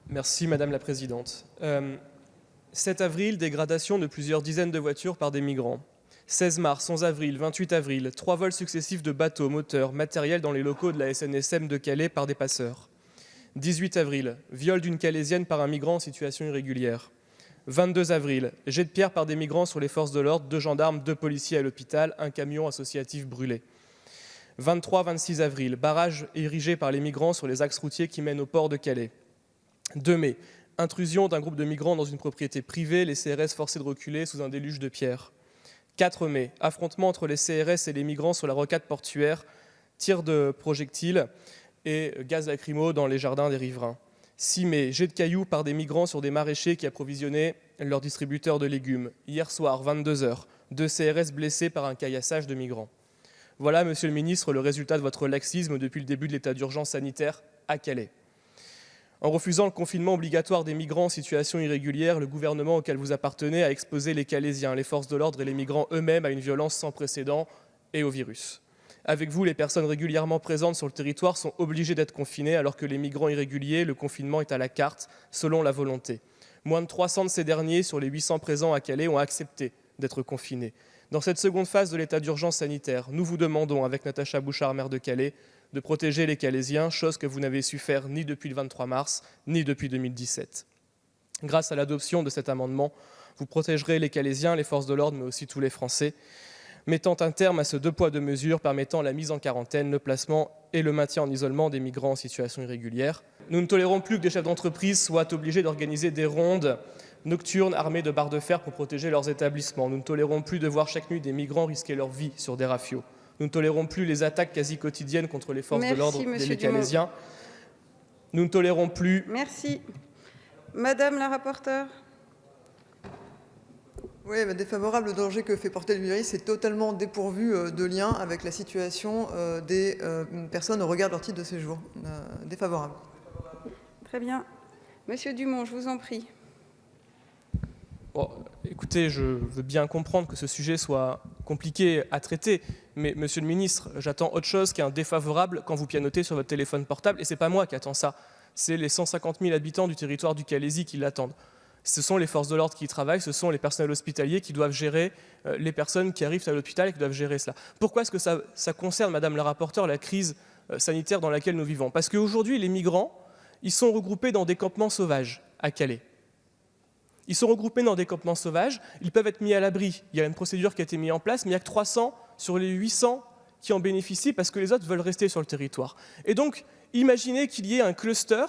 Merci Madame la Présidente. 7 avril, dégradation de plusieurs dizaines de voitures par des migrants. 16 mars, 11 avril, 28 avril, 3 vols successifs de bateaux, moteurs, matériel dans les locaux de la SNSM de Calais par des passeurs. 18 avril, viol d'une Calaisienne par un migrant en situation irrégulière. 22 avril, jet de pierre par des migrants sur les forces de l'ordre, 2 gendarmes, 2 policiers à l'hôpital, un camion associatif brûlé. 23-26 avril, barrage érigé par les migrants sur les axes routiers qui mènent au port de Calais. 2 mai, intrusion d'un groupe de migrants dans une propriété privée, les CRS forcés de reculer sous un déluge de pierres. 4 mai, affrontement entre les CRS et les migrants sur la rocade portuaire, tir de projectiles et gaz lacrymo dans les jardins des riverains. 6 mai, jet de cailloux par des migrants sur des maraîchers qui approvisionnaient leurs distributeurs de légumes. Hier soir, 22 h, 2 CRS blessés par un caillassage de migrants. Voilà, Monsieur le Ministre, le résultat de votre laxisme depuis le début de l'état d'urgence sanitaire à Calais. En refusant le confinement obligatoire des migrants en situation irrégulière, le gouvernement auquel vous appartenez a exposé les Calaisiens, les forces de l'ordre et les migrants eux-mêmes à une violence sans précédent et au virus. Avec vous, les personnes régulièrement présentes sur le territoire sont obligées d'être confinées, alors que les migrants irréguliers, le confinement est à la carte, selon la volonté. Moins de 300 de ces derniers, sur les 800 présents à Calais, ont accepté d'être confinés. Dans cette seconde phase de l'état d'urgence sanitaire, nous vous demandons, avec Natacha Bouchard, maire de Calais, de protéger les Calaisiens, chose que vous n'avez su faire ni depuis le 23 mars, ni depuis 2017. Grâce à l'adoption de cet amendement, vous protégerez les Calaisiens, les forces de l'ordre, mais aussi tous les Français, mettant un terme à ce 2 poids 2 mesures permettant la mise en quarantaine, le placement et le maintien en isolement des migrants en situation irrégulière. Nous ne tolérons plus que des chefs d'entreprise soient obligés d'organiser des rondes nocturnes armées de barres de fer pour protéger leurs établissements. Nous ne tolérons plus de voir chaque nuit des migrants risquer leur vie sur des rafios. Nous ne tolérons plus les attaques quasi quotidiennes contre les forces de l'ordre et les Calaisiens. Nous ne tolérons plus... Merci. Madame la rapporteure. Oui, défavorable. Le danger que fait porter le virus est totalement dépourvu de lien avec la situation des personnes au regard de leur titre de séjour. Défavorable. Très bien. Monsieur Dumont, je vous en prie. Bon, écoutez, je veux bien comprendre que ce sujet soit compliqué à traiter, mais Monsieur le Ministre, j'attends autre chose qu'un défavorable quand vous pianotez sur votre téléphone portable, et ce n'est pas moi qui attends ça, c'est les 150 000 habitants du territoire du Calaisis qui l'attendent. Ce sont les forces de l'ordre qui y travaillent, ce sont les personnels hospitaliers qui doivent gérer les personnes qui arrivent à l'hôpital et qui doivent gérer cela. Pourquoi est-ce que ça concerne, Madame la rapporteure, la crise sanitaire dans laquelle nous vivons? Parce qu'aujourd'hui, les migrants, ils sont regroupés dans des campements sauvages à Calais. Ils sont regroupés dans des campements sauvages, ils peuvent être mis à l'abri. Il y a une procédure qui a été mise en place, mais il n'y a que 300 sur les 800 qui en bénéficient parce que les autres veulent rester sur le territoire. Et donc, imaginez qu'il y ait un cluster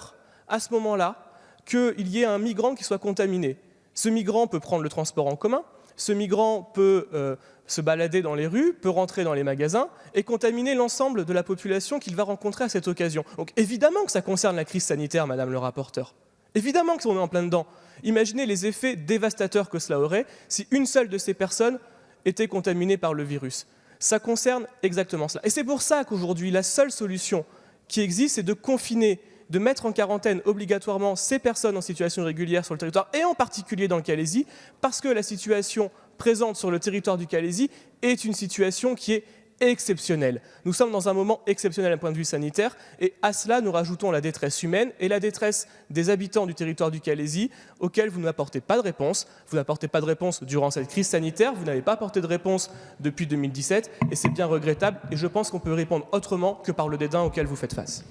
à ce moment-là, qu'il y ait un migrant qui soit contaminé. Ce migrant peut prendre le transport en commun, ce migrant peut se balader dans les rues, peut rentrer dans les magasins et contaminer l'ensemble de la population qu'il va rencontrer à cette occasion. Donc évidemment que ça concerne la crise sanitaire, Madame le rapporteur. Évidemment qu'on est en plein dedans. Imaginez les effets dévastateurs que cela aurait si une seule de ces personnes était contaminée par le virus. Ça concerne exactement cela. Et c'est pour ça qu'aujourd'hui, la seule solution qui existe, c'est de confiner, de mettre en quarantaine obligatoirement ces personnes en situation irrégulière sur le territoire, et en particulier dans le Calaisis, parce que la situation présente sur le territoire du Calaisis est une situation qui est exceptionnelle. Nous sommes dans un moment exceptionnel d'un point de vue sanitaire, et à cela nous rajoutons la détresse humaine et la détresse des habitants du territoire du Calaisis, auxquels vous n'apportez pas de réponse. Vous n'apportez pas de réponse durant cette crise sanitaire, vous n'avez pas apporté de réponse depuis 2017, et c'est bien regrettable, et je pense qu'on peut répondre autrement que par le dédain auquel vous faites face.